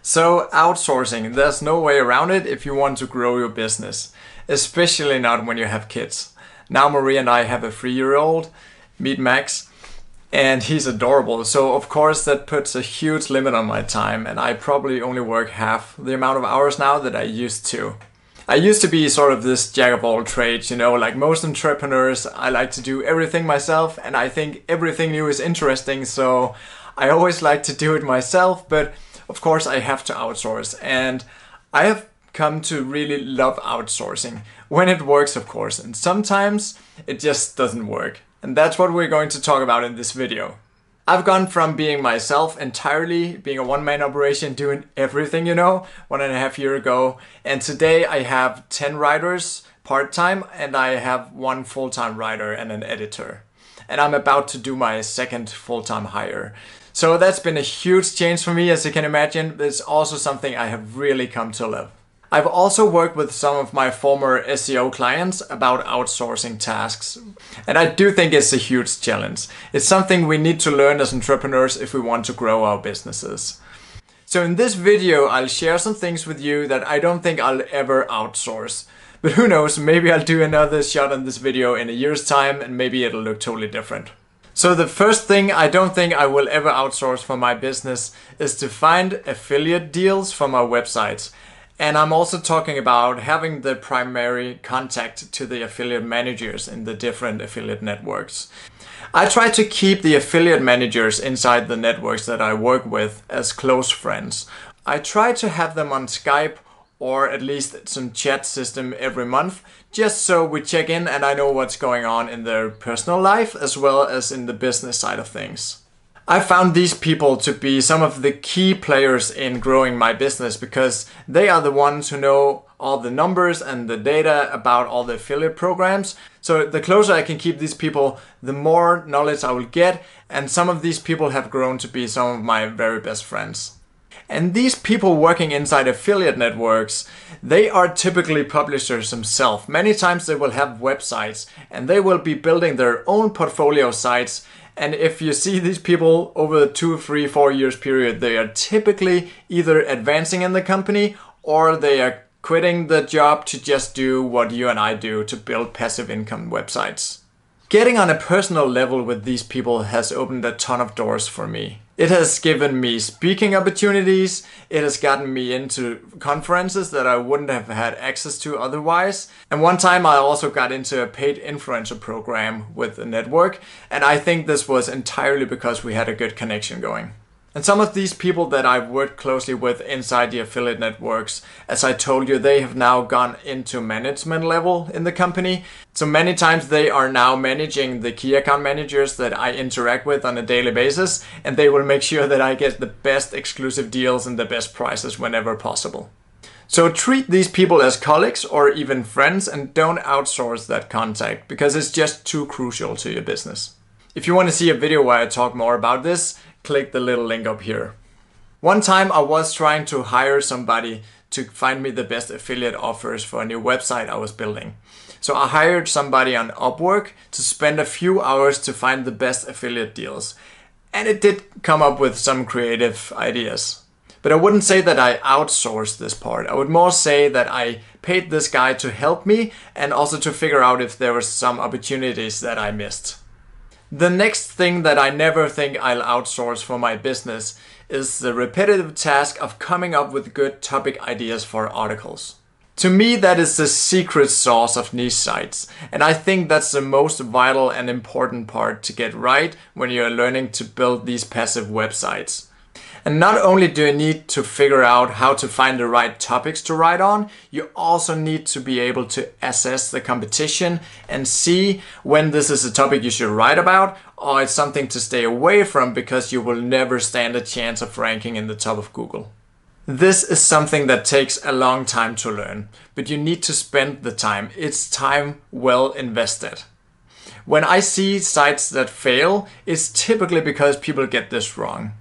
So outsourcing, there's no way around it if you want to grow your business, especially not when you have kids. Now Marie and I have a 3-year-old, meet Max, and he's adorable. So of course that puts a huge limit on my time, and I probably only work half the amount of hours now that I used to. I used to be sort of this jack of all trades, like most entrepreneurs. I like to do everything myself, and I think everything new is interesting, so I always like to do it myself, but of course I have to outsource, and I have come to really love outsourcing when it works, of course, and sometimes it just doesn't work. And that's what we're going to talk about in this video. I've gone from being myself entirely, being a one-man operation, doing everything, 1.5 years ago. And today I have 10 writers part-time, and I have 1 full-time writer and an editor. And I'm about to do my second full-time hire. So that's been a huge change for me, as you can imagine. It's also something I have really come to love. I've also worked with some of my former SEO clients about outsourcing tasks. And I do think it's a huge challenge. It's something we need to learn as entrepreneurs if we want to grow our businesses. So in this video, I'll share some things with you that I don't think I'll ever outsource. But who knows, maybe I'll do another shot on this video in a year's time, and maybe it'll look totally different. So the first thing I don't think I will ever outsource for my business is to find affiliate deals for my websites. And I'm also talking about having the primary contact to the affiliate managers in the different affiliate networks. I try to keep the affiliate managers inside the networks that I work with as close friends. I try to have them on Skype or at least some chat system every month, just so we check in and I know what's going on in their personal life as well as in the business side of things. I found these people to be some of the key players in growing my business because they are the ones who know all the numbers and the data about all the affiliate programs. So the closer I can keep these people, the more knowledge I will get, and some of these people have grown to be some of my very best friends. And these people working inside affiliate networks, they are typically publishers themselves. Many times they will have websites and they will be building their own portfolio sites. And if you see these people over the 2, 3, 4 years period, they are typically either advancing in the company or they are quitting the job to just do what you and I do to build passive income websites. Getting on a personal level with these people has opened a ton of doors for me. It has given me speaking opportunities, it has gotten me into conferences that I wouldn't have had access to otherwise. And one time I also got into a paid influencer program with a network, and I think this was entirely because we had a good connection going. And some of these people that I've worked closely with inside the affiliate networks, as I told you, they have now gone into management level in the company. So many times they are now managing the key account managers that I interact with on a daily basis, and they will make sure that I get the best exclusive deals and the best prices whenever possible. So treat these people as colleagues or even friends, and don't outsource that contact because it's just too crucial to your business. If you want to see a video where I talk more about this, click the little link up here. One time I was trying to hire somebody to find me the best affiliate offers for a new website I was building. So I hired somebody on Upwork to spend a few hours to find the best affiliate deals. And it did come up with some creative ideas. But I wouldn't say that I outsourced this part. I would more say that I paid this guy to help me and also to figure out if there were some opportunities that I missed. The next thing that I never think I'll outsource for my business is the repetitive task of coming up with good topic ideas for articles. To me, that is the secret sauce of niche sites, and I think that's the most vital and important part to get right when you're learning to build these passive websites. And not only do you need to figure out how to find the right topics to write on, you also need to be able to assess the competition and see when this is a topic you should write about or it's something to stay away from because you will never stand a chance of ranking in the top of Google. This is something that takes a long time to learn, but you need to spend the time. It's time well invested. When I see sites that fail, it's typically because people get this wrong.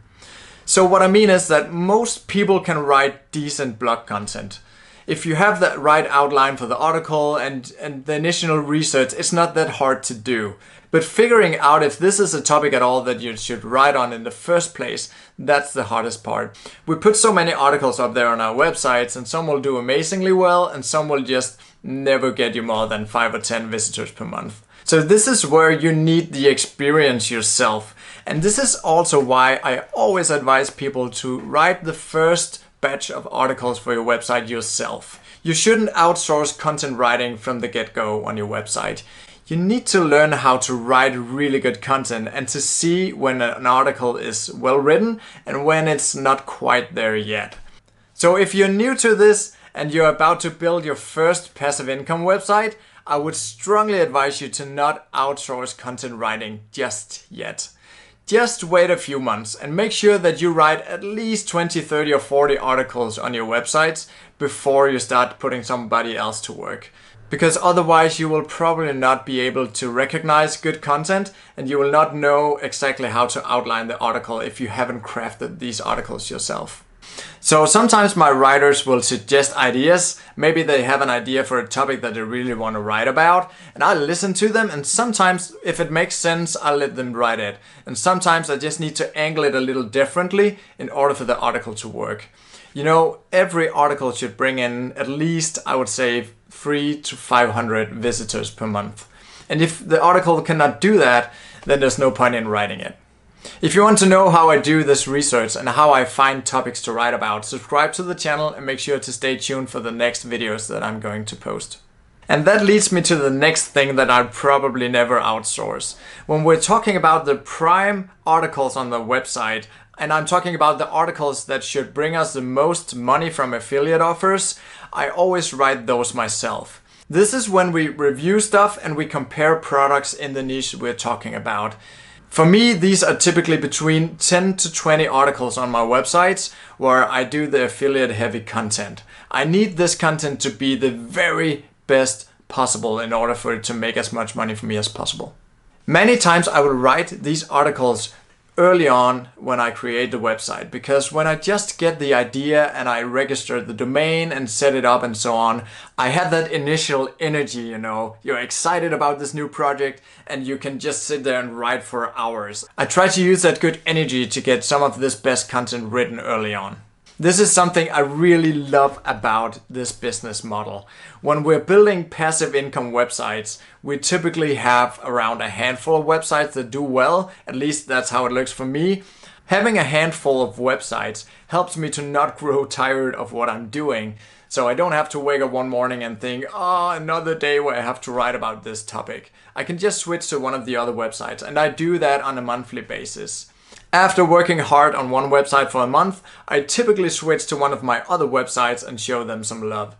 So what I mean is that most people can write decent blog content. If you have the right outline for the article and the initial research, it's not that hard to do. But But figuring out if this is a topic at all that you should write on in the first place, that's the hardest part. We put so many articles up there on our websites, and some will do amazingly well and some will just never get you more than 5 or 10 visitors per month. So this is where you need the experience yourself. And this is also why I always advise people to write the first batch of articles for your website yourself. You shouldn't outsource content writing from the get-go on your website. You need to learn how to write really good content and to see when an article is well written and when it's not quite there yet. So if you're new to this and you're about to build your first passive income website, I would strongly advise you to not outsource content writing just yet. Just wait a few months and make sure that you write at least 20, 30 or 40 articles on your websites before you start putting somebody else to work. Because otherwise you will probably not be able to recognize good content and you will not know exactly how to outline the article if you haven't crafted these articles yourself. So sometimes my writers will suggest ideas. Maybe they have an idea for a topic that they really want to write about, and I listen to them, and sometimes if it makes sense, I'll let them write it. And sometimes I just need to angle it a little differently in order for the article to work. You know, every article should bring in at least, I would say, 300 to 500 visitors per month. And if the article cannot do that, then there's no point in writing it. If you want to know how I do this research and how I find topics to write about, subscribe to the channel and make sure to stay tuned for the next videos that I'm going to post. And that leads me to the next thing that I'd probably never outsource. When we're talking about the prime articles on the website, and I'm talking about the articles that should bring us the most money from affiliate offers, I always write those myself. This is when we review stuff and we compare products in the niche we're talking about. For me, these are typically between 10 to 20 articles on my websites where I do the affiliate heavy content. I need this content to be the very best possible in order for it to make as much money for me as possible. Many times I will write these articles early on when I create the website, because when I just get the idea and I register the domain and set it up and so on, I have that initial energy, you know, you're excited about this new project and you can just sit there and write for hours. I try to use that good energy to get some of this best content written early on. This is something I really love about this business model. When we're building passive income websites, we typically have around a handful of websites that do well. At least that's how it looks for me. Having a handful of websites helps me to not grow tired of what I'm doing. So I don't have to wake up one morning and think, oh, another day where I have to write about this topic. I can just switch to one of the other websites, and I do that on a monthly basis. After working hard on one website for a month, I typically switch to one of my other websites and show them some love.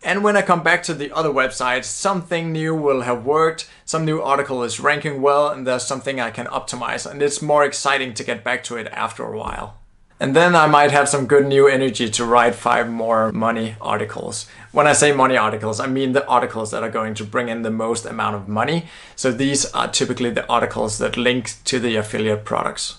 And when I come back to the other website, something new will have worked, some new article is ranking well, and there's something I can optimize, and it's more exciting to get back to it after a while. And then I might have some good new energy to write 5 more money articles. When I say money articles, I mean the articles that are going to bring in the most amount of money. So these are typically the articles that link to the affiliate products.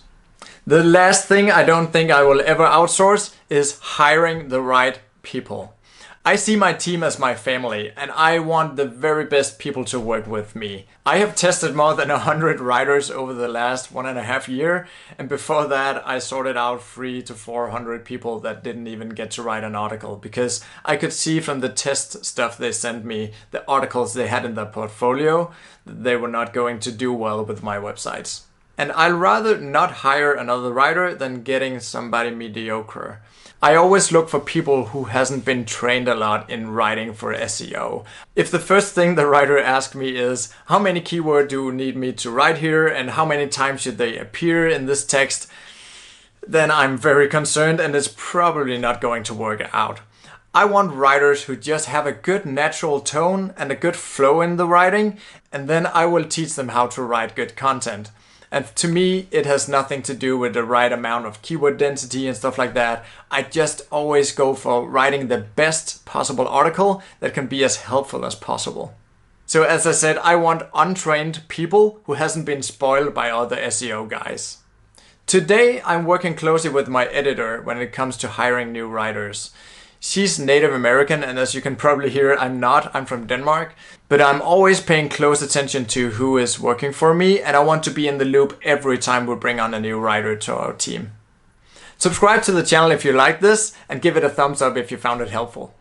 The last thing I don't think I will ever outsource is hiring the right people. I see my team as my family, and I want the very best people to work with me. I have tested more than 100 writers over the last 1.5 years, and before that I sorted out 300 to 400 people that didn't even get to write an article, because I could see from the test stuff they sent me, the articles they had in their portfolio, that they were not going to do well with my websites. And I'd rather not hire another writer than getting somebody mediocre. I always look for people who hasn't been trained a lot in writing for SEO. If the first thing the writer asks me is, how many keywords do you need me to write here and how many times should they appear in this text, then I'm very concerned and it's probably not going to work out. I want writers who just have a good natural tone and a good flow in the writing, and then I will teach them how to write good content. And to me, it has nothing to do with the right amount of keyword density and stuff like that. I just always go for writing the best possible article that can be as helpful as possible. So as I said, I want untrained people who hasn't been spoiled by other SEO guys. Today, I'm working closely with my editor when it comes to hiring new writers. She's Native American, and as you can probably hear, I'm not. I'm from Denmark. But I'm always paying close attention to who is working for me, and I want to be in the loop every time we bring on a new writer to our team. Subscribe to the channel if you like this, and give it a thumbs up if you found it helpful.